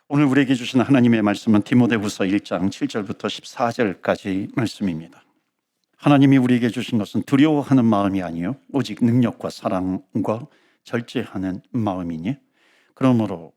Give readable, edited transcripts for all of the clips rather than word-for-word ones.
오늘 우리에게 주신 하나님의 말씀은 디모데후서 1장 7절부터 14절까지 말씀입니다. 하나님이 우리에게 주신 것은 두려워하는 마음이 아니요 오직 능력과 사랑과 절제하는 마음이니 그러므로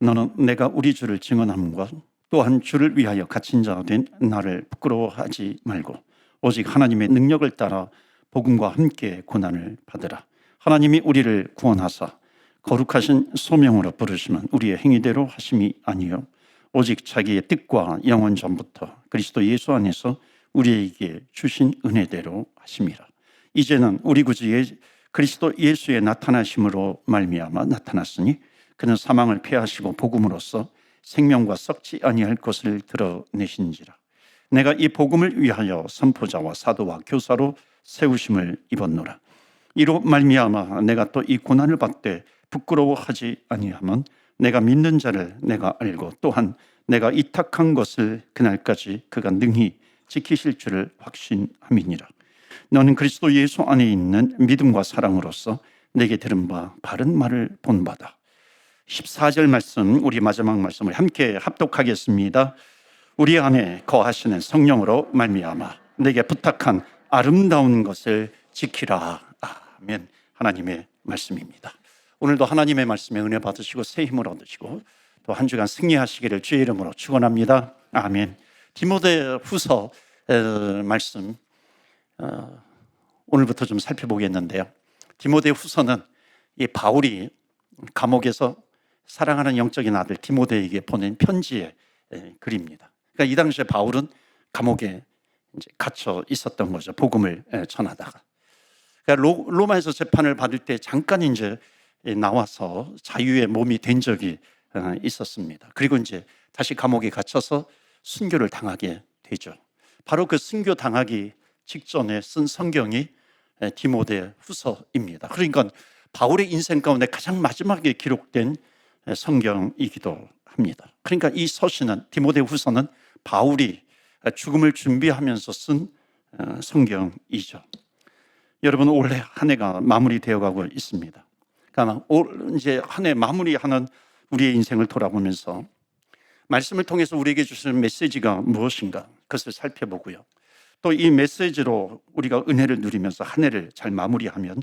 너는 내가 우리 주를 증언함과 또한 주를 위하여 갇힌 자 된 나를 부끄러워하지 말고 오직 하나님의 능력을 따라 복음과 함께 고난을 받으라. 하나님이 우리를 구원하사 거룩하신 소명으로 부르시면 우리의 행위대로 하심이 아니요 오직 자기의 뜻과 영원 전부터 그리스도 예수 안에서 우리에게 주신 은혜대로 하심이라. 이제는 우리 구주의 그리스도 예수의 나타나심으로 말미암아 나타났으니 그는 사망을 패하시고 복음으로써 생명과 썩지 아니할 것을 드러내신지라. 내가 이 복음을 위하여 선포자와 사도와 교사로 세우심을 입었노라. 이로 말미암아 내가 또 이 고난을 받되 부끄러워하지 아니하면 내가 믿는 자를 내가 알고 또한 내가 이탁한 것을 그날까지 그가 능히 지키실 줄을 확신함이니라. 너는 그리스도 예수 안에 있는 믿음과 사랑으로서 내게 들은 바 바른 말을 본바다. 14절 말씀, 우리 마지막 말씀을 함께 합독하겠습니다. 우리 안에 거하시는 성령으로 말미암아 내게 부탁한 아름다운 것을 지키라. 아멘. 하나님의 말씀입니다. 오늘도 하나님의 말씀에 은혜 받으시고 새 힘을 얻으시고 또 한 주간 승리하시기를 주의 이름으로 축원합니다. 아멘. 디모데후서 말씀 오늘부터 좀 살펴보겠는데요. 디모데후서는 이 바울이 감옥에서 사랑하는 영적인 아들 디모데에게 보낸 편지의 글입니다. 그러니까 이 당시에 바울은 감옥에 이제 갇혀 있었던 거죠. 복음을 전하다가. 그러니까 로마에서 재판을 받을 때 잠깐 이제 나와서 자유의 몸이 된 적이 있었습니다. 그리고 이제 다시 감옥에 갇혀서 순교를 당하게 되죠. 바로 그 순교 당하기 직전에 쓴 성경이 디모데후서입니다. 그러니까 바울의 인생 가운데 가장 마지막에 기록된 성경이기도 합니다. 그러니까 이 서신은 디모데후서는 바울이 죽음을 준비하면서 쓴 성경이죠. 여러분 올해 한 해가 마무리되어 가고 있습니다. 그러니까 이제 한 해 마무리하는 우리의 인생을 돌아보면서 말씀을 통해서 우리에게 주시는 메시지가 무엇인가 그것을 살펴보고요. 또 이 메시지로 우리가 은혜를 누리면서 한 해를 잘 마무리하면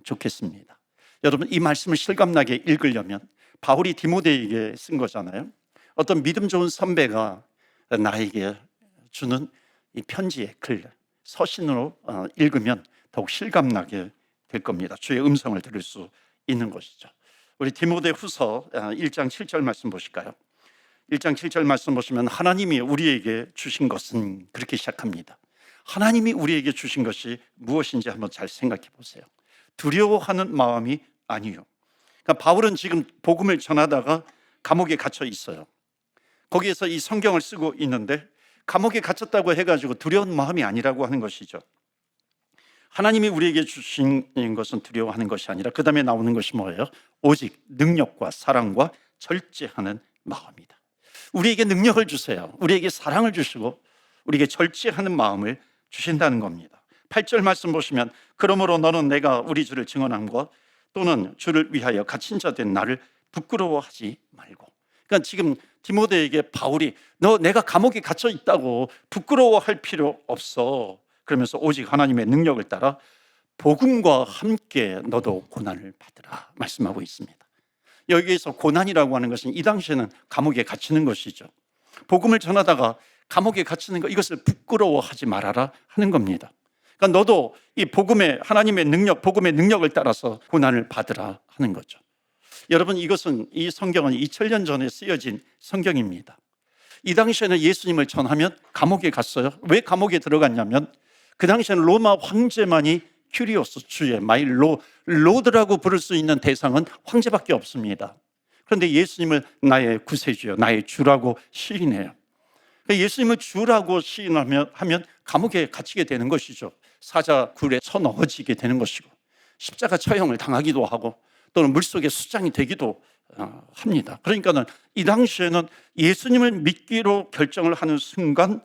좋겠습니다. 여러분 이 말씀을 실감나게 읽으려면 바울이 디모데에게 쓴 거잖아요. 어떤 믿음 좋은 선배가 나에게 주는 이 편지의 글, 서신으로 읽으면 더욱 실감나게 될 겁니다. 주의 음성을 들을 수 있는 것이죠. 우리 디모데후서 1장 7절 말씀 보실까요? 1장 7절 말씀 보시면 하나님이 우리에게 주신 것은 그렇게 시작합니다. 하나님이 우리에게 주신 것이 무엇인지 한번 잘 생각해 보세요. 두려워하는 마음이 아니요. 그러니까 바울은 지금 복음을 전하다가 감옥에 갇혀 있어요. 거기에서 이 성경을 쓰고 있는데 감옥에 갇혔다고 해가지고 두려운 마음이 아니라고 하는 것이죠. 하나님이 우리에게 주신 것은 두려워하는 것이 아니라 그 다음에 나오는 것이 뭐예요? 오직 능력과 사랑과 절제하는 마음이다. 우리에게 능력을 주세요. 우리에게 사랑을 주시고 우리에게 절제하는 마음을 주신다는 겁니다. 8절 말씀 보시면 그러므로 너는 내가 우리 주를 증언함과 또는 주를 위하여 갇힌 자 된 나를 부끄러워하지 말고. 그러니까 지금 디모데에게 바울이 너 내가 감옥에 갇혀 있다고 부끄러워할 필요 없어. 그러면서 오직 하나님의 능력을 따라 복음과 함께 너도 고난을 받으라 말씀하고 있습니다. 여기에서 고난이라고 하는 것은 이 당시에는 감옥에 갇히는 것이죠. 복음을 전하다가 감옥에 갇히는 것, 이것을 부끄러워하지 말아라 하는 겁니다. 그러니까 너도 이 복음의 하나님의 능력, 복음의 능력을 따라서 고난을 받으라 하는 거죠. 여러분 이것은 이 성경은 2000년 전에 쓰여진 성경입니다. 이 당시에는 예수님을 전하면 감옥에 갔어요. 왜 감옥에 들어갔냐면 그 당시에는 로마 황제만이 큐리오스 주의 마일로 로드라고 부를 수 있는 대상은 황제밖에 없습니다. 그런데 예수님을 나의 구세주여 나의 주라고 시인해요. 예수님을 주라고 시인하면 감옥에 갇히게 되는 것이죠. 사자굴에 쳐넣어지게 되는 것이고 십자가 처형을 당하기도 하고 또는 물속에 수장이 되기도 합니다. 그러니까 이 당시에는 예수님을 믿기로 결정을 하는 순간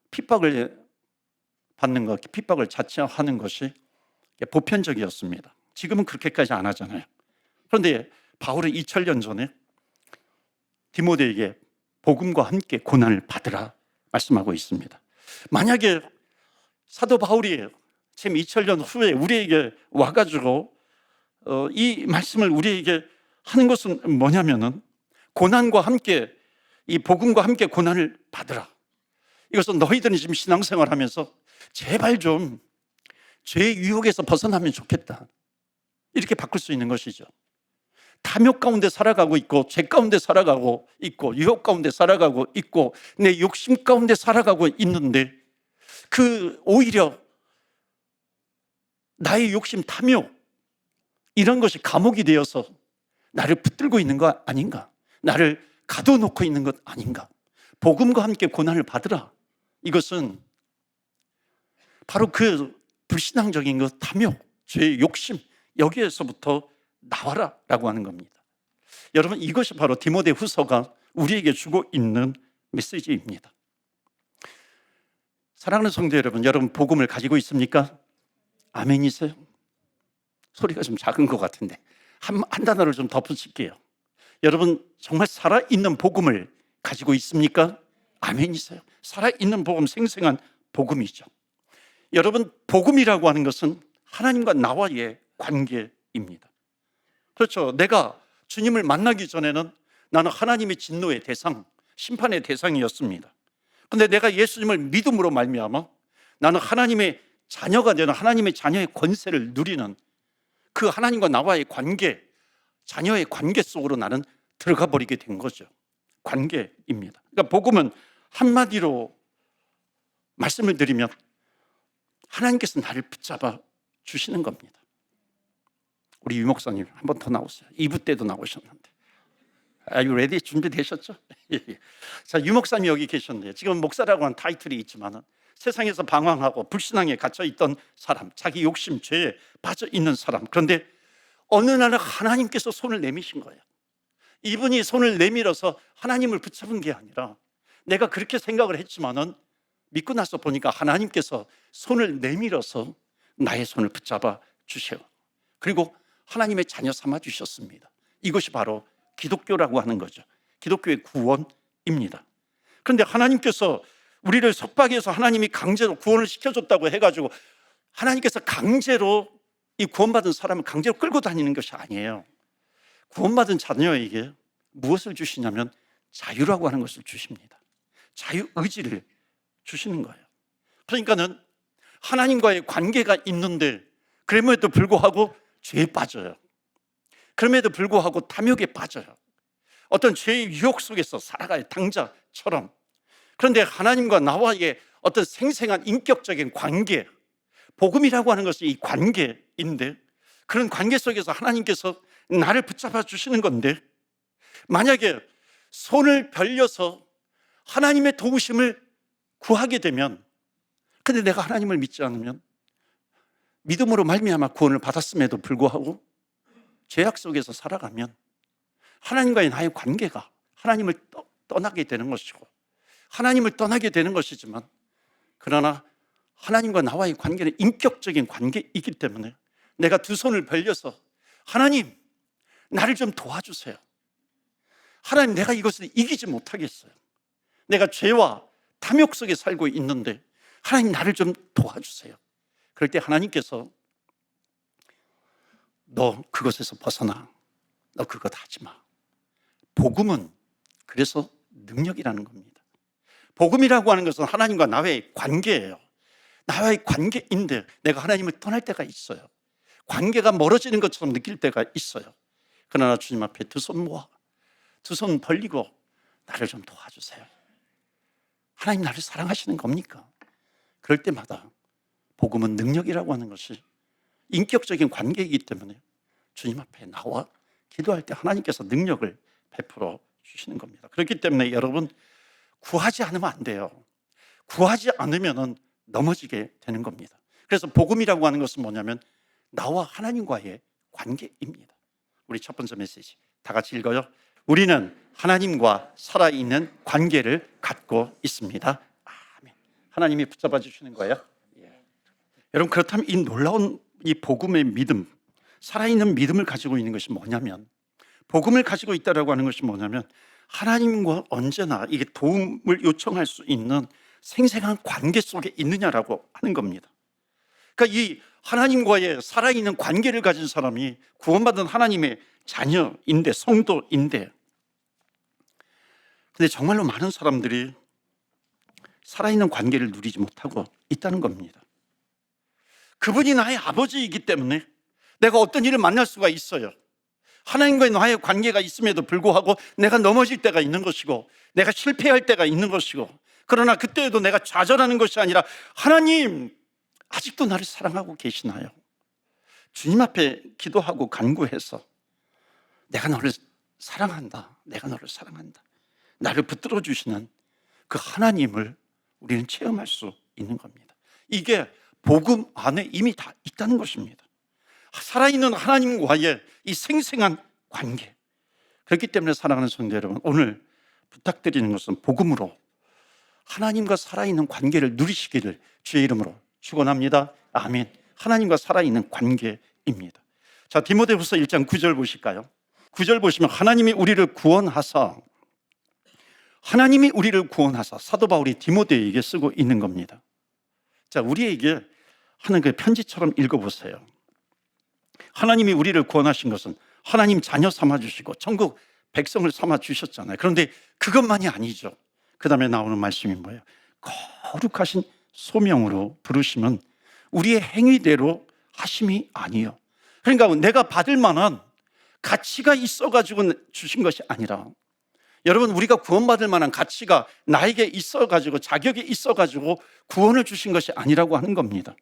핍박을 받는 것, 핍박을 자처하는 것이 보편적이었습니다. 지금은 그렇게까지 안 하잖아요. 그런데 바울은 2000년 전에 디모데에게 복음과 함께 고난을 받으라 말씀하고 있습니다. 만약에 사도 바울이 지금 2000년 후에 우리에게 와가지고 이 말씀을 우리에게 하는 것은 뭐냐면은 고난과 함께, 이 복음과 함께 고난을 받으라. 이것은 너희들이 지금 신앙생활하면서 제발 좀 죄의 유혹에서 벗어나면 좋겠다, 이렇게 바꿀 수 있는 것이죠. 탐욕 가운데 살아가고 있고, 죄 가운데 살아가고 있고, 유혹 가운데 살아가고 있고, 내 욕심 가운데 살아가고 있는데, 오히려 나의 욕심, 탐욕, 이런 것이 감옥이 되어서 나를 붙들고 있는 거 아닌가? 나를 가둬놓고 있는 것 아닌가? 복음과 함께 고난을 받으라. 이것은 바로 그 불신앙적인 것, 탐욕, 죄의 욕심, 여기에서부터 나와라 라고 하는 겁니다. 여러분, 이것이 바로 디모데 후서가 우리에게 주고 있는 메시지입니다. 사랑하는 성도 여러분, 여러분 복음을 가지고 있습니까? 아멘이세요? 소리가 좀 작은 것 같은데 한 단어를 좀 덧붙일게요. 여러분 정말 살아있는 복음을 가지고 있습니까? 아멘이세요? 살아있는 복음, 생생한 복음이죠. 여러분, 복음이라고 하는 것은 하나님과 나와의 관계입니다. 그렇죠. 내가 주님을 만나기 전에는 나는 하나님의 진노의 대상, 심판의 대상이었습니다. 그런데 내가 예수님을 믿음으로 말미암아 나는 하나님의 자녀가 되는, 하나님의 자녀의 권세를 누리는 그 하나님과 나와의 관계, 자녀의 관계 속으로 나는 들어가 버리게 된 거죠. 관계입니다. 그러니까 복음은 한마디로 말씀을 드리면 하나님께서 나를 붙잡아 주시는 겁니다. 우리 유 목사님 한 번 더 나오세요. 2부 때도 나오셨는데. Are you ready? 준비되셨죠? 자, 유 목사님 여기 계셨네요. 지금 목사라고 하는 타이틀이 있지만 세상에서 방황하고 불신앙에 갇혀있던 사람, 자기 욕심, 죄에 빠져있는 사람. 그런데 어느 날 하나님께서 손을 내미신 거예요. 이분이 손을 내밀어서 하나님을 붙잡은 게 아니라, 내가 그렇게 생각을 했지만은 믿고 나서 보니까 하나님께서 손을 내밀어서 나의 손을 붙잡아 주셔. 그리고 하나님의 자녀 삼아 주셨습니다. 이것이 바로 기독교라고 하는 거죠. 기독교의 구원입니다. 그런데 하나님께서 우리를 속박해서 하나님이 강제로 구원을 시켜줬다고 해가지고 하나님께서 강제로 이 구원받은 사람을 강제로 끌고 다니는 것이 아니에요. 구원받은 자녀에게 무엇을 주시냐면 자유라고 하는 것을 주십니다. 자유의지를 주시는 거예요. 그러니까는 하나님과의 관계가 있는데 그럼에도 불구하고 죄에 빠져요. 그럼에도 불구하고 탐욕에 빠져요. 어떤 죄의 유혹 속에서 살아갈 당자처럼. 그런데 하나님과 나와의 어떤 생생한 인격적인 관계, 복음이라고 하는 것이 이 관계인데, 그런 관계 속에서 하나님께서 나를 붙잡아 주시는 건데, 만약에 손을 벌려서 하나님의 도우심을 구하게 되면, 근데 내가 하나님을 믿지 않으면, 믿음으로 말미암아 구원을 받았음에도 불구하고 죄악 속에서 살아가면 하나님과의 나의 관계가 하나님을 떠나게 되는 것이고, 하나님을 떠나게 되는 것이지만, 그러나 하나님과 나와의 관계는 인격적인 관계이기 때문에 내가 두 손을 벌려서 하나님, 나를 좀 도와주세요. 하나님, 내가 이것을 이기지 못하겠어요. 내가 죄와 탐욕 속에 살고 있는데 하나님, 나를 좀 도와주세요. 그럴 때 하나님께서 너 그것에서 벗어나. 너 그것 하지 마. 복음은 그래서 능력이라는 겁니다. 복음이라고 하는 것은 하나님과 나의 관계예요. 나와의 관계인데 내가 하나님을 떠날 때가 있어요. 관계가 멀어지는 것처럼 느낄 때가 있어요. 그러나 주님 앞에 두 손 모아, 두 손 벌리고 나를 좀 도와주세요. 하나님 나를 사랑하시는 겁니까? 그럴 때마다 복음은 능력이라고 하는 것이 인격적인 관계이기 때문에 주님 앞에 나와 기도할 때 하나님께서 능력을 베풀어 주시는 겁니다. 그렇기 때문에 여러분, 구하지 않으면 안 돼요. 구하지 않으면 넘어지게 되는 겁니다. 그래서 복음이라고 하는 것은 뭐냐면 나와 하나님과의 관계입니다. 우리 첫 번째 메시지 다 같이 읽어요. 우리는 하나님과 살아있는 관계를 갖고 있습니다. 아멘. 하나님이 붙잡아 주시는 거예요. 여러분, 그렇다면 이 놀라운 이 복음의 믿음, 살아있는 믿음을 가지고 있는 것이 뭐냐면, 복음을 가지고 있다라고 하는 것이 뭐냐면 하나님과 언제나 이게 도움을 요청할 수 있는 생생한 관계 속에 있느냐라고 하는 겁니다. 그러니까 이 하나님과의 살아있는 관계를 가진 사람이 구원받은 하나님의 자녀인데, 성도인데, 근데 정말로 많은 사람들이 살아있는 관계를 누리지 못하고 있다는 겁니다. 그분이 나의 아버지이기 때문에 내가 어떤 일을 만날 수가 있어요. 하나님과의 나의 관계가 있음에도 불구하고 내가 넘어질 때가 있는 것이고, 내가 실패할 때가 있는 것이고, 그러나 그때에도 내가 좌절하는 것이 아니라, 하나님 아직도 나를 사랑하고 계시나요? 주님 앞에 기도하고 간구해서 내가 너를 사랑한다, 내가 너를 사랑한다, 나를 붙들어 주시는 그 하나님을 우리는 체험할 수 있는 겁니다. 이게 복음 안에 이미 다 있다는 것입니다. 살아있는 하나님과의 이 생생한 관계. 그렇기 때문에 사랑하는 성도 여러분, 오늘 부탁드리는 것은 복음으로 하나님과 살아있는 관계를 누리시기를 주의 이름으로 축원합니다. 아멘. 하나님과 살아있는 관계입니다. 자, 디모데후서 1장 9절 보실까요? 9절 보시면 하나님이 우리를 구원하사 사도 바울이 디모데에게 쓰고 있는 겁니다. 자, 우리에게 하는 그 편지처럼 읽어보세요. 하나님이 우리를 구원하신 것은 하나님 자녀 삼아주시고 천국 백성을 삼아주셨잖아요. 그런데 그것만이 아니죠. 그 다음에 나오는 말씀이 뭐예요? 거룩하신 소명으로 부르시면 우리의 행위대로 하심이 아니요. 그러니까 내가 받을 만한 가치가 있어가지고 주신 것이 아니라, 여러분, 우리가 구원받을 만한 가치가 나에게 있어가지고, 자격이 있어가지고 구원을 주신 것이 아니라고 하는 겁니다.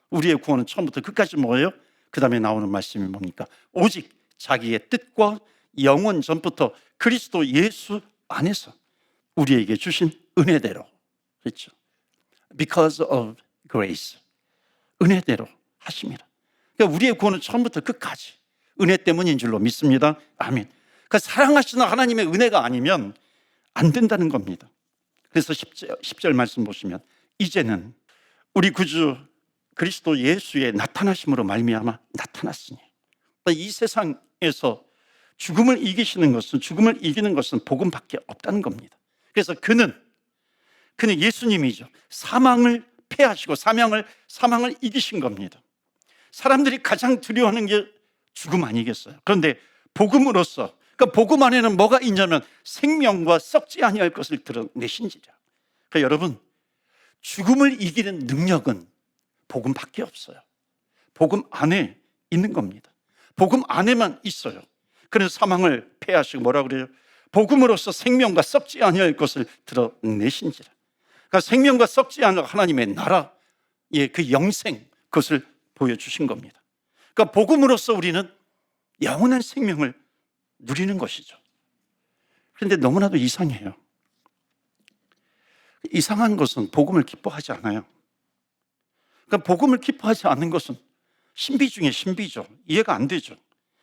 우리의 구원은 처음부터 끝까지 뭐예요? 그 다음에 나오는 말씀이 뭡니까? 오직 자기의 뜻과 영원 전부터 그리스도 예수 안에서 우리에게 주신 은혜대로, 그렇죠? Because of grace, 은혜대로 하십니다. 그러니까 우리의 구원은 처음부터 끝까지 은혜 때문인 줄로 믿습니다. 아멘. 그러니까 사랑하시는 하나님의 은혜가 아니면 안 된다는 겁니다. 그래서 10절 말씀 보시면, 이제는 우리 구주 그리스도 예수의 나타나심으로 말미암아 나타났으니, 이 세상에서 죽음을 이기는 것은 복음밖에 없다는 겁니다. 그래서 그는 예수님이죠. 사망을 패하시고 사망을 이기신 겁니다. 사람들이 가장 두려워하는 게 죽음 아니겠어요? 그런데 복음으로써, 그러니까 복음 안에는 뭐가 있냐면 생명과 썩지 아니할 것을 드러내신지라. 그러니까 여러분, 죽음을 이기는 능력은 복음밖에 없어요. 복음 안에 있는 겁니다. 복음 안에만 있어요. 그래서 사망을 패하시고 뭐라 그래요? 복음으로써 생명과 썩지 아니할 것을 드러내신지라. 그러니까 생명과 썩지 않을 하나님의 나라의 그 영생, 그것을 보여주신 겁니다. 그러니까 복음으로써 우리는 영원한 생명을 누리는 것이죠. 그런데 너무나도 이상해요. 이상한 것은 복음을 기뻐하지 않아요. 그러니까 복음을 기뻐하지 않는 것은 신비 중에 신비죠. 이해가 안 되죠.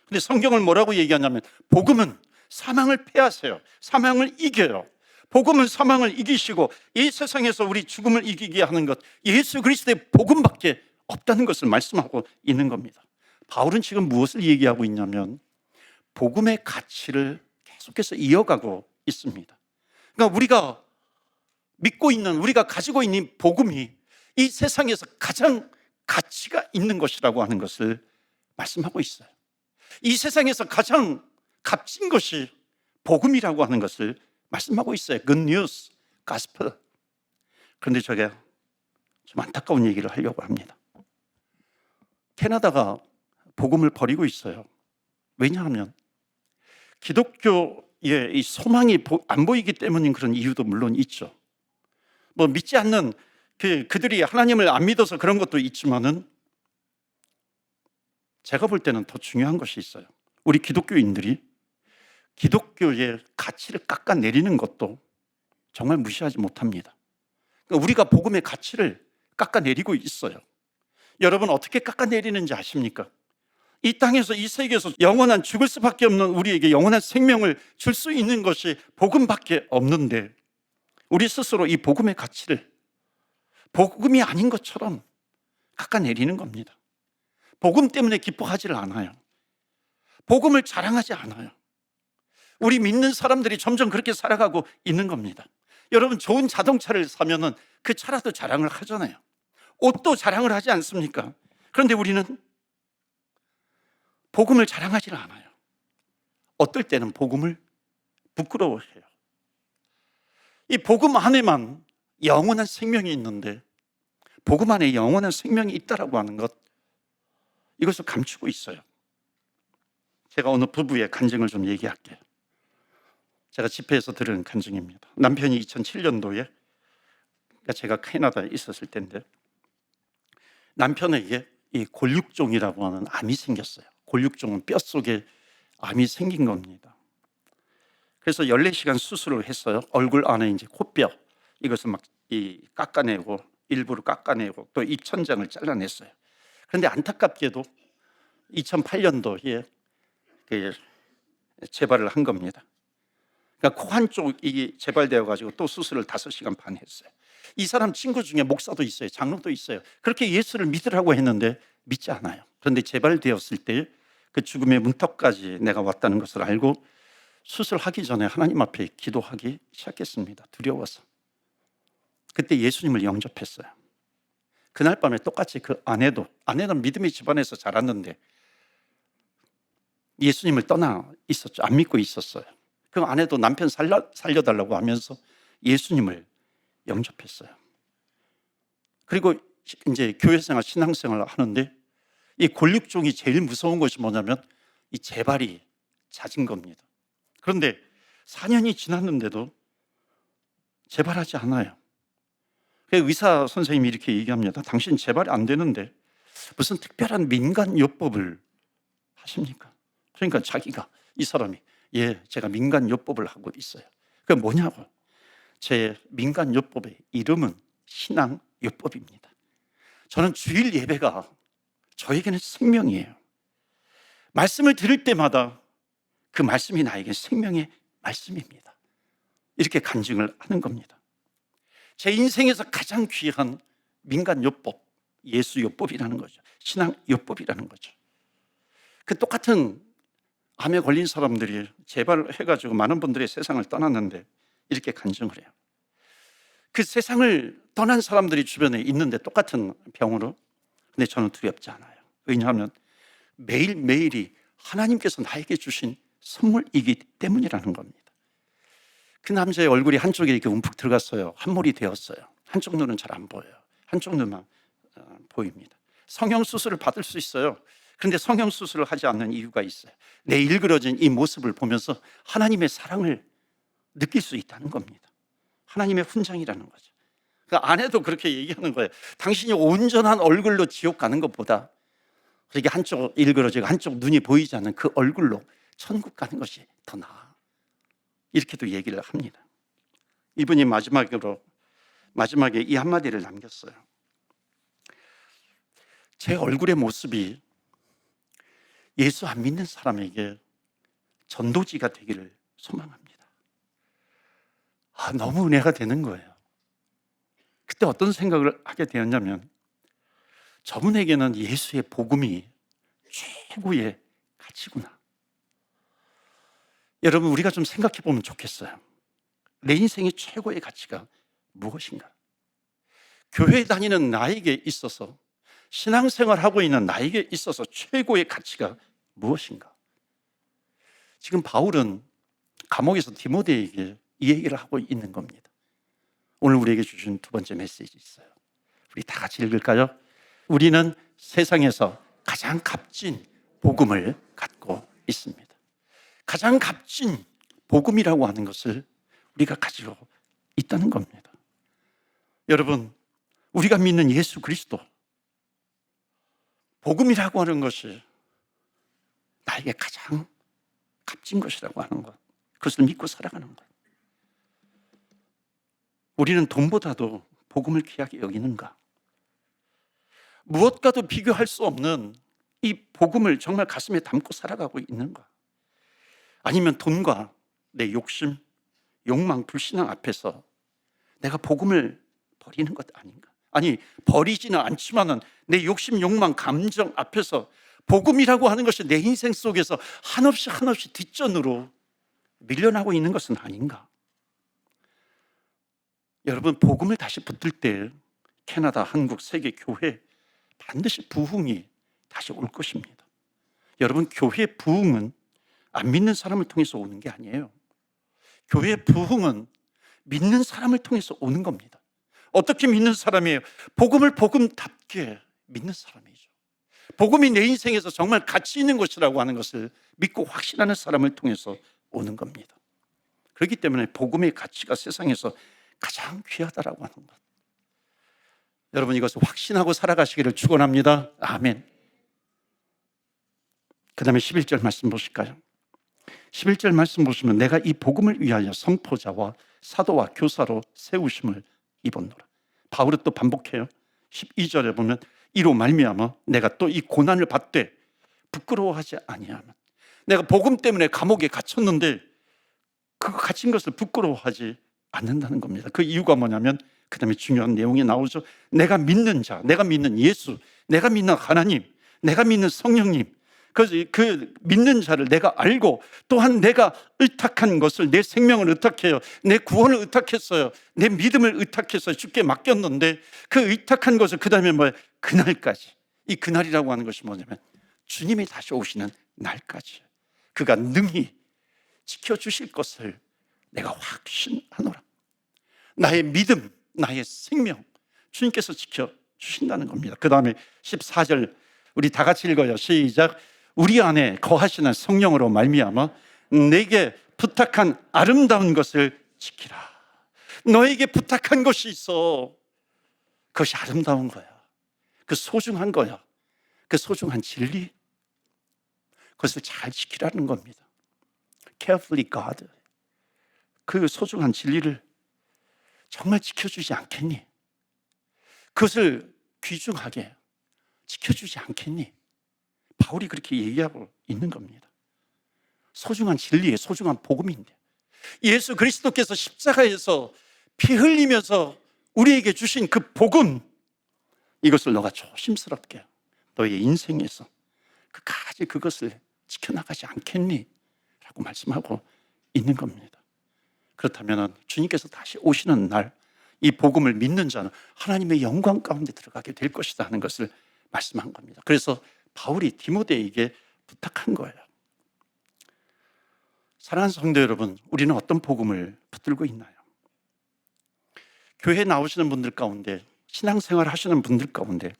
근데 성경을 뭐라고 얘기하냐면, 복음은 사망을 패하세요. 사망을 이겨요. 복음은 사망을 이기시고 이 세상에서 우리 죽음을 이기게 하는 것, 예수 그리스도의 복음밖에 없다는 것을 말씀하고 있는 겁니다. 바울은 지금 무엇을 얘기하고 있냐면, 복음의 가치를 계속해서 이어가고 있습니다. 그러니까 우리가 믿고 있는, 우리가 가지고 있는 복음이 이 세상에서 가장 가치가 있는 것이라고 하는 것을 말씀하고 있어요. 이 세상에서 가장 값진 것이 복음이라고 하는 것을 말씀하고 있어요. Good news, gospel. 그런데 제가 좀 안타까운 얘기를 하려고 합니다. 캐나다가 복음을 버리고 있어요. 왜냐하면 기독교의 이 소망이 안 보이기 때문인 그런 이유도 물론 있죠. 뭐 믿지 않는 그들이 하나님을 안 믿어서 그런 것도 있지만은, 제가 볼 때는 더 중요한 것이 있어요. 우리 기독교인들이 기독교의 가치를 깎아내리는 것도 정말 무시하지 못합니다. 그러니까 우리가 복음의 가치를 깎아내리고 있어요. 여러분, 어떻게 깎아내리는지 아십니까? 이 땅에서, 이 세계에서 영원한, 죽을 수밖에 없는 우리에게 영원한 생명을 줄 수 있는 것이 복음밖에 없는데, 우리 스스로 이 복음의 가치를 복음이 아닌 것처럼 깎아내리는 겁니다. 복음 때문에 기뻐하지를 않아요. 복음을 자랑하지 않아요. 우리 믿는 사람들이 점점 그렇게 살아가고 있는 겁니다. 여러분, 좋은 자동차를 사면은 그 차라도 자랑을 하잖아요. 옷도 자랑을 하지 않습니까? 그런데 우리는 복음을 자랑하지 않아요. 어떨 때는 복음을 부끄러워해요. 이 복음 안에만 영원한 생명이 있는데, 복음 안에 영원한 생명이 있다라고 하는 것, 이것을 감추고 있어요. 제가 어느 부부의 간증을 좀 얘기할게요. 제가 집회에서 들은 간증입니다. 남편이 2007년도에, 그러니까 제가 캐나다에 있었을 때인데, 남편에게 이 골육종이라고 하는 암이 생겼어요. 골육종은 뼛속에 암이 생긴 겁니다. 그래서 14시간 수술을 했어요. 얼굴 안에 이제 코뼈, 이것을 막 깎아내고, 일부러 깎아내고, 또 입천장을 잘라냈어요. 그런데 안타깝게도 2008년도에 재발을 한 겁니다. 그러니까 코 한쪽이 재발되어 가지고 또 수술을 5시간 반 했어요. 이 사람 친구 중에 목사도 있어요. 장로도 있어요. 그렇게 예수를 믿으라고 했는데 믿지 않아요. 그런데 재발되었을 때 그 죽음의 문턱까지 내가 왔다는 것을 알고 수술하기 전에 하나님 앞에 기도하기 시작했습니다. 두려워서. 그때 예수님을 영접했어요. 그날 밤에 똑같이 그 아내는 믿음의 집안에서 자랐는데 예수님을 떠나 있었죠. 안 믿고 있었어요. 그 아내도 남편 살려달라고 하면서 예수님을 영접했어요. 그리고 이제 교회생활, 신앙생활을 하는데 이 골육종이 제일 무서운 것이 뭐냐면 이 재발이 잦은 겁니다. 그런데 4년이 지났는데도 재발하지 않아요. 의사 선생님이 이렇게 얘기합니다. 당신 재발이 안 되는데 무슨 특별한 민간요법을 하십니까? 그러니까 자기가, 이 사람이, 제가 민간요법을 하고 있어요. 그게 뭐냐고. 제 민간요법의 이름은 신앙요법입니다. 저는 주일 예배가 저에게는 생명이에요. 말씀을 들을 때마다 그 말씀이 나에게 생명의 말씀입니다. 이렇게 간증을 하는 겁니다. 제 인생에서 가장 귀한 민간요법, 예수요법이라는 거죠. 신앙요법이라는 거죠. 그 똑같은 암에 걸린 사람들이 재발해가지고 많은 분들이 세상을 떠났는데 이렇게 간증을 해요. 그 세상을 떠난 사람들이 주변에 있는데 똑같은 병으로, 근데 저는 두렵지 않아요. 왜냐하면 매일매일이 하나님께서 나에게 주신 선물이기 때문이라는 겁니다. 그 남자의 얼굴이 한쪽에 이렇게 움푹 들어갔어요. 함몰이 되었어요. 한쪽 눈은 잘 안 보여요. 한쪽 눈만 보입니다. 성형수술을 받을 수 있어요. 그런데 성형수술을 하지 않는 이유가 있어요. 내 일그러진 이 모습을 보면서 하나님의 사랑을 느낄 수 있다는 겁니다. 하나님의 훈장이라는 거죠. 그 아내도 그렇게 얘기하는 거예요. 당신이 온전한 얼굴로 지옥 가는 것보다 그렇게 한쪽 일그러지고 한쪽 눈이 보이지 않는 그 얼굴로 천국 가는 것이 더 나아. 이렇게도 얘기를 합니다. 이분이 마지막에 이 한마디를 남겼어요. 제 얼굴의 모습이 예수 안 믿는 사람에게 전도지가 되기를 소망합니다. 너무 은혜가 되는 거예요. 그때 어떤 생각을 하게 되었냐면, 저분에게는 예수의 복음이 최고의 가치구나. 여러분, 우리가 좀 생각해 보면 좋겠어요. 내 인생의 최고의 가치가 무엇인가? 교회 다니는 나에게 있어서, 신앙생활하고 있는 나에게 있어서 최고의 가치가 무엇인가? 지금 바울은 감옥에서 디모데에게 이 얘기를 하고 있는 겁니다. 오늘 우리에게 주신 두 번째 메시지 있어요. 우리 다 같이 읽을까요? 우리는 세상에서 가장 값진 복음을 갖고 있습니다. 가장 값진 복음이라고 하는 것을 우리가 가지고 있다는 겁니다. 여러분, 우리가 믿는 예수 그리스도, 복음이라고 하는 것이 나에게 가장 값진 것이라고 하는 것, 그것을 믿고 살아가는 것. 우리는 돈보다도 복음을 귀하게 여기는가? 무엇과도 비교할 수 없는 이 복음을 정말 가슴에 담고 살아가고 있는가? 아니면 돈과 내 욕심, 욕망, 불신앙 앞에서 내가 복음을 버리는 것 아닌가? 아니, 버리지는 않지만은 내 욕심, 욕망, 감정 앞에서 복음이라고 하는 것이 내 인생 속에서 한없이 뒷전으로 밀려나고 있는 것은 아닌가? 여러분, 복음을 다시 붙들 때 캐나다, 한국, 세계 교회 반드시 부흥이 다시 올 것입니다. 여러분, 교회 부흥은 안 믿는 사람을 통해서 오는 게 아니에요. 교회 부흥은 믿는 사람을 통해서 오는 겁니다. 어떻게 믿는 사람이에요? 복음을 복음답게 믿는 사람이죠. 복음이 내 인생에서 정말 가치 있는 것이라고 하는 것을 믿고 확신하는 사람을 통해서 오는 겁니다. 그렇기 때문에 복음의 가치가 세상에서 가장 귀하다라고 하는 것, 여러분 이것을 확신하고 살아가시기를 축원합니다. 아멘. 그 다음에 11절 말씀 보실까요? 11절 말씀 보시면 내가 이 복음을 위하여 선포자와 사도와 교사로 세우심을 입었노라. 바울은 또 반복해요. 12절에 보면 이로 말미암아 내가 또 이 고난을 받되 부끄러워하지 아니하면, 내가 복음 때문에 감옥에 갇혔는데 그 갇힌 것을 부끄러워하지 않는다는 겁니다. 그 이유가 뭐냐면 그 다음에 중요한 내용이 나오죠. 내가 믿는 자, 내가 믿는 예수, 내가 믿는 하나님, 내가 믿는 성령님, 그 믿는 자를 내가 알고 또한 내가 의탁한 것을, 내 생명을 의탁해요, 내 구원을 의탁했어요, 내 믿음을 의탁해서 주께 맡겼는데 그 의탁한 것을 그 다음에 뭐예요? 그날까지. 이 그날이라고 하는 것이 뭐냐면 주님이 다시 오시는 날까지 그가 능히 지켜주실 것을 내가 확신하노라. 나의 믿음, 나의 생명 주님께서 지켜주신다는 겁니다. 그 다음에 14절 우리 다 같이 읽어요. 시작. 우리 안에 거하시는 성령으로 말미암아 내게 부탁한 아름다운 것을 지키라. 너에게 부탁한 것이 있어. 그것이 아름다운 거야. 그 소중한 거야. 그 소중한 진리, 그것을 잘 지키라는 겁니다. Carefully guard. 그 소중한 진리를 정말 지켜주지 않겠니? 그것을 귀중하게 지켜주지 않겠니? 바울이 그렇게 얘기하고 있는 겁니다. 소중한 진리의 소중한 복음인데, 예수 그리스도께서 십자가에서 피 흘리면서 우리에게 주신 그 복음, 이것을 너가 조심스럽게 너의 인생에서 끝까지 그것을 지켜나가지 않겠니? 라고 말씀하고 있는 겁니다. 그렇다면 주님께서 다시 오시는 날 이 복음을 믿는 자는 하나님의 영광 가운데 들어가게 될 것이다 하는 것을 말씀한 겁니다. 그래서 바울이 디모데에게 부탁한 거예요. 사랑하는 성도 여러분, 우리는 어떤 복음을 붙들고 있나요? 교회에 나오시는 분들 가운데, 신앙생활 하시는 분들 가운데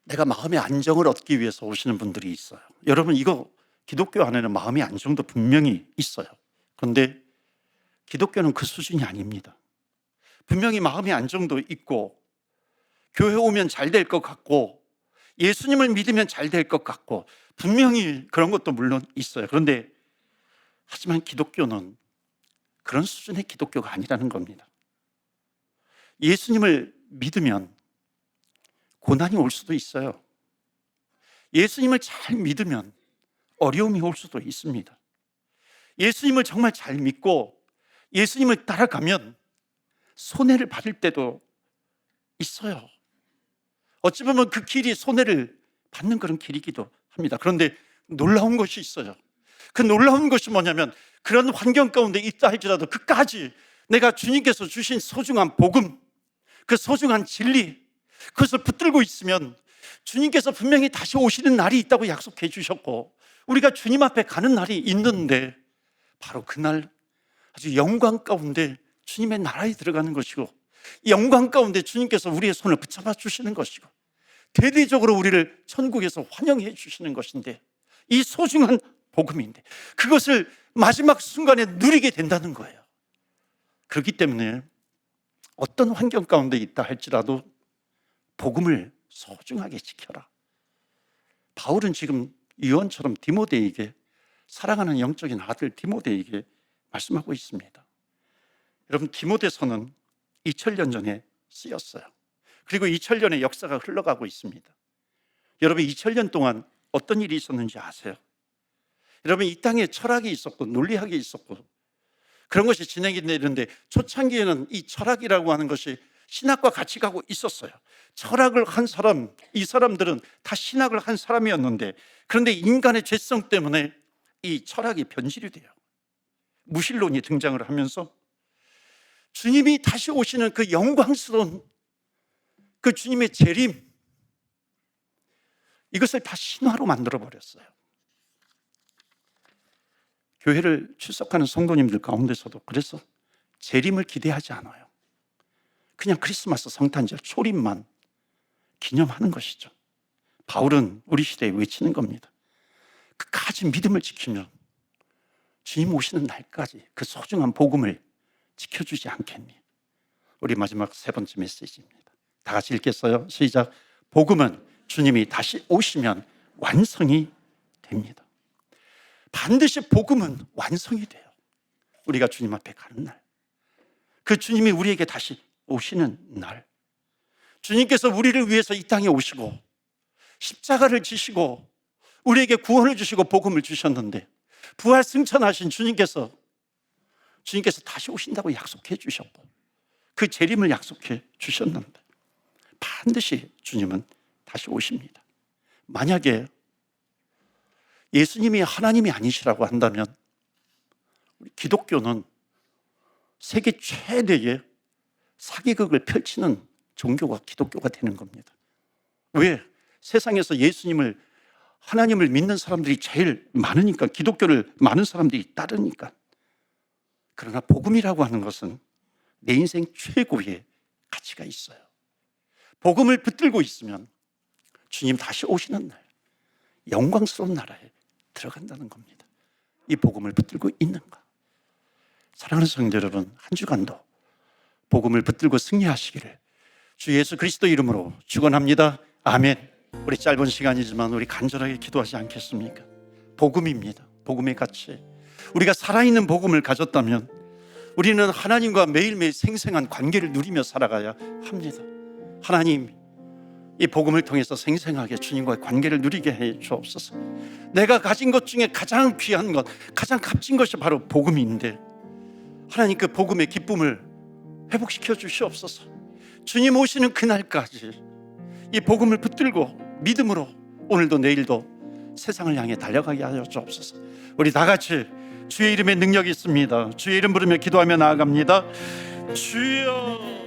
내가 마음의 안정을 얻기 위해서 오시는 분들이 있어요. 여러분, 이거 기독교 안에는 마음의 안정도 분명히 있어요. 그런데 기독교는 그 수준이 아닙니다. 분명히 마음의 안정도 있고 교회 오면 잘 될 것 같고 예수님을 믿으면 잘 될 것 같고 분명히 그런 것도 물론 있어요. 그런데 하지만 기독교는 그런 수준의 기독교가 아니라는 겁니다. 예수님을 믿으면 고난이 올 수도 있어요. 예수님을 잘 믿으면 어려움이 올 수도 있습니다. 예수님을 정말 잘 믿고 예수님을 따라가면 손해를 받을 때도 있어요. 어찌 보면 그 길이 손해를 받는 그런 길이기도 합니다. 그런데 놀라운 것이 있어요. 그 놀라운 것이 뭐냐면 그런 환경 가운데 있다 할지라도 끝까지 내가 주님께서 주신 소중한 복음, 그 소중한 진리, 그것을 붙들고 있으면 주님께서 분명히 다시 오시는 날이 있다고 약속해 주셨고 우리가 주님 앞에 가는 날이 있는데 바로 그날 아주 영광 가운데 주님의 나라에 들어가는 것이고 영광 가운데 주님께서 우리의 손을 붙잡아 주시는 것이고 대대적으로 우리를 천국에서 환영해 주시는 것인데 이 소중한 복음인데 그것을 마지막 순간에 누리게 된다는 거예요. 그렇기 때문에 어떤 환경 가운데 있다 할지라도 복음을 소중하게 지켜라. 바울은 지금 유언처럼 디모데에게, 사랑하는 영적인 아들 디모데에게 말씀하고 있습니다. 여러분, 디모데서는 2000년 전에 쓰였어요. 그리고 2000년의 역사가 흘러가고 있습니다. 여러분, 2000년 동안 어떤 일이 있었는지 아세요? 여러분, 이 땅에 철학이 있었고 논리학이 있었고 그런 것이 진행이 되는데 초창기에는 이 철학이라고 하는 것이 신학과 같이 가고 있었어요. 철학을 한 사람, 이 사람들은 다 신학을 한 사람이었는데 그런데 인간의 죄성 때문에 이 철학이 변질이 돼요. 무신론이 등장을 하면서 주님이 다시 오시는 그 영광스러운 그 주님의 재림, 이것을 다 신화로 만들어버렸어요. 교회를 출석하는 성도님들 가운데서도 그래서 재림을 기대하지 않아요. 그냥 크리스마스 성탄절 초림만 기념하는 것이죠. 바울은 우리 시대에 외치는 겁니다. 끝까지 믿음을 지키면 주님 오시는 날까지 그 소중한 복음을 지켜주지 않겠니? 우리 마지막 세 번째 메시지입니다. 다 같이 읽겠어요? 시작. 복음은 주님이 다시 오시면 완성이 됩니다. 반드시 복음은 완성이 돼요. 우리가 주님 앞에 가는 날, 그 주님이 우리에게 다시 오시는 날, 주님께서 우리를 위해서 이 땅에 오시고 십자가를 지시고 우리에게 구원을 주시고 복음을 주셨는데, 부활 승천하신 주님께서 다시 오신다고 약속해 주셨고 그 재림을 약속해 주셨는데 반드시 주님은 다시 오십니다. 만약에 예수님이 하나님이 아니시라고 한다면 우리 기독교는 세계 최대의 사기극을 펼치는 종교가 기독교가 되는 겁니다. 왜? 세상에서 예수님을, 하나님을 믿는 사람들이 제일 많으니까, 기독교를 많은 사람들이 따르니까. 그러나 복음이라고 하는 것은 내 인생 최고의 가치가 있어요. 복음을 붙들고 있으면 주님 다시 오시는 날, 영광스러운 나라에 들어간다는 겁니다. 이 복음을 붙들고 있는가? 사랑하는 성도 여러분, 한 주간도 복음을 붙들고 승리하시기를 주 예수 그리스도 이름으로 축원합니다. 아멘. 우리 짧은 시간이지만 우리 간절하게 기도하지 않겠습니까? 복음입니다. 복음의 가치. 우리가 살아있는 복음을 가졌다면 우리는 하나님과 매일매일 생생한 관계를 누리며 살아가야 합니다. 하나님, 이 복음을 통해서 생생하게 주님과의 관계를 누리게 해 주옵소서. 내가 가진 것 중에 가장 귀한 것, 가장 값진 것이 바로 복음인데 하나님, 그 복음의 기쁨을 회복시켜 주시옵소서. 주님 오시는 그날까지 이 복음을 붙들고 믿음으로 오늘도 내일도 세상을 향해 달려가게 하여 주옵소서. 우리 다 같이 주의 이름에 능력이 있습니다. 주의 이름 부르며 기도하며 나아갑니다. 주여.